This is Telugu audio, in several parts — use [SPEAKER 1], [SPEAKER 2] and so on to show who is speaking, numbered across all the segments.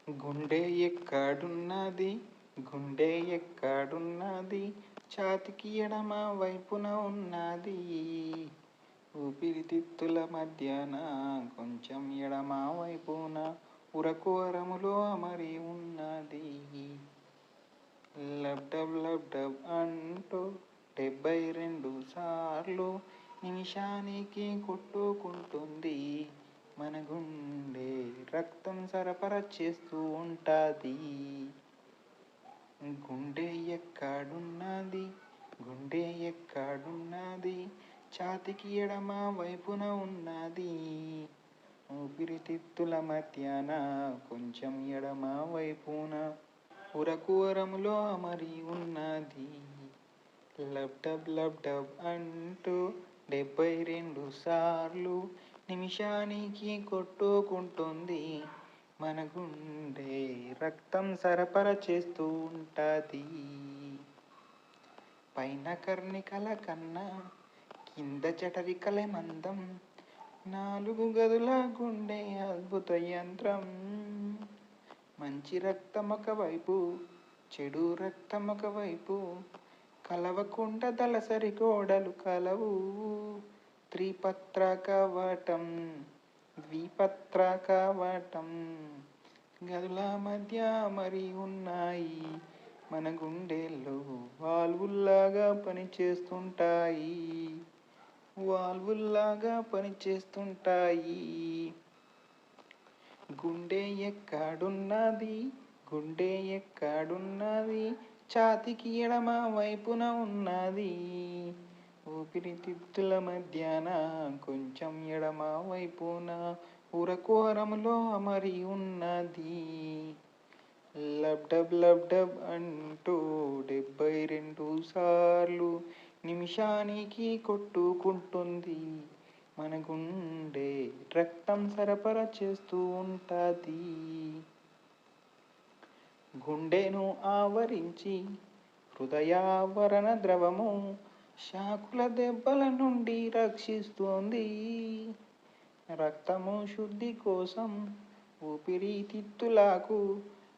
[SPEAKER 1] గుండె ఎక్కడున్నది, గుండె ఎక్కడున్నది, ఛాతీకి ఎడమ వైపున ఉన్నది. ఊపిరితిత్తుల మధ్యన కొంచెం ఎడమ వైపున ఉరకువరములో అమరి ఉన్నది. లబ్డబ్ లబ్డబ్ అంటూ 72 సార్లు నిమిషానికి కొట్టుకుంటుంది. మన గుండె రక్తం సరఫరా చేస్తూ ఉంటుంది. గుండె ఎక్కడున్నది, గుండె ఎక్కడున్నది, ఛాతీకి ఎడమ వైపున ఉన్నది. ఊపిరితిత్తుల మధ్యన కొంచెం ఎడమ వైపున ఉరకువరములో అమరి ఉన్నది. లబ్డబ్ లబ్డబ్ అంటూ 72 సార్లు నిమిషానికి కొట్టుకుంటుంది. మన గుండె రక్తం సరఫరా చేస్తూ ఉంటుంది. పైన కర్ణికల కన్నా కింద జఠరికల మందం, 4 గదుల గుండె అద్భుత యంత్రం. మంచి రక్తం ఒకవైపు, చెడు రక్తం ఒకవైపు, కలవకుండా దళసరి గోడలు కలవు. త్రిపత్ర కవాటం, ద్విపత్ర కవాటం, గదుల మధ్య మరి ఉన్నాయి. మన గుండెల్లో వాల్వుల్లాగా పనిచేస్తుంటాయి, వాల్వుల్లాగా పనిచేస్తుంటాయి. గుండె ఎక్కడున్నది, గుండె ఎక్కడున్నది, ఛాతీకి ఎడమ వైపున ఉన్నది. ఊపిరితిత్తుల మధ్యన కొంచెం ఎడమ వైపున ఉరకువరములో అమరి ఉన్నది. లబ్డబ్ లబ్డబ్ అంటూ 72 సార్లు నిమిషానికి కొట్టుకుంటుంది. మన గుండె రక్తం సరఫరా చేస్తూ ఉంటుంది. గుండెను ఆవరించి హృదయావరణ ద్రవము షాకుల దెబ్బల నుండి రక్షిస్తుంది. రక్తము శుద్ధి కోసం ఊపిరితిత్తులకు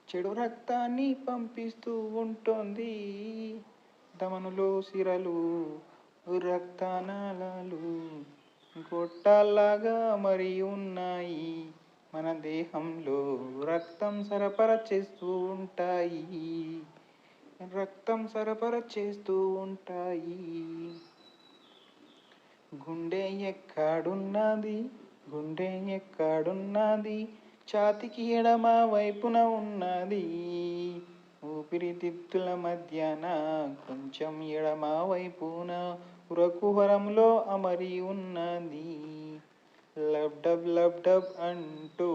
[SPEAKER 1] చెడు రక్తాన్ని పంపిస్తూ ఉంటుంది. ధమనులు, సిరలు, రక్తనాళాలు గొట్టాల్లాగా మరి ఉన్నాయి. మన దేహంలో రక్తం సరఫరా చేస్తూ ఉంటాయి, రక్తం సరఫరా చేస్తూ ఉంటాయి. గుండె ఎక్కడున్నది, గుండె ఎక్కడున్నది, ఛాతీకి ఎడమ వైపున ఉన్నది. ఊపిరితిత్తుల మధ్యన కొంచెం ఎడమ వైపున ఉరకుహరంలో అమరి ఉన్నది. లబ్డబ్ లబ్డబ్ అంటూ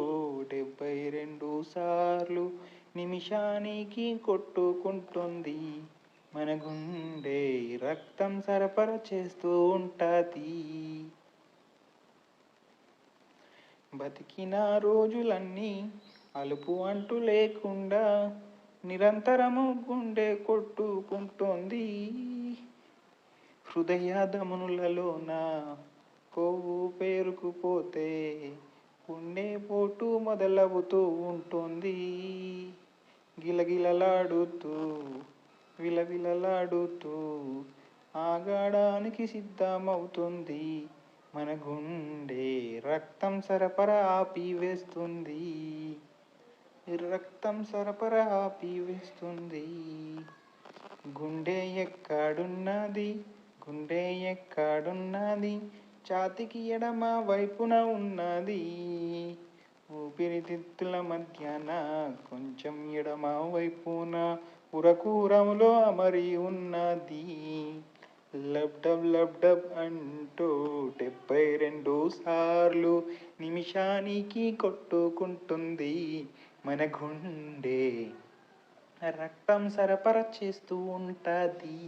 [SPEAKER 1] 72 సార్లు నిమిషానికి కొట్టుకుంటుంది. మన గుండె రక్తం సరఫరా చేస్తూ ఉంటుంది. బతికిన రోజులన్నీ అలుపు అంటూ లేకుండా నిరంతరము గుండె కొట్టుకుంటుంది. హృదయ ధమనులలోన కొవ్వు పేరుకుపోతే గుండె పోటు మొదలవుతూ ఉంటుంది. గిలగిలలాడుతూ, విలవిలలాడుతూ ఆగడానికి సిద్ధమవుతుంది. మన గుండె రక్తం సరఫరా ఆపివేస్తుంది, రక్తం సరఫరా ఆపివేస్తుంది. గుండె ఎక్కడున్నది, గుండె ఎక్కడున్నది, ఛాతీకి ఎడమ వైపున ఉన్నది. ఊపిరితిత్తుల మధ్యన కొంచెం ఎడమ వైపున ఉరకుహరంలో అమరి ఉన్నది. లబ్డబ్ లబ్డబ్ అంటూ 72 సార్లు నిమిషానికి కొట్టుకుంటుంది. మన గుండె రక్తం సరఫరా చేస్తూ ఉంటుంది.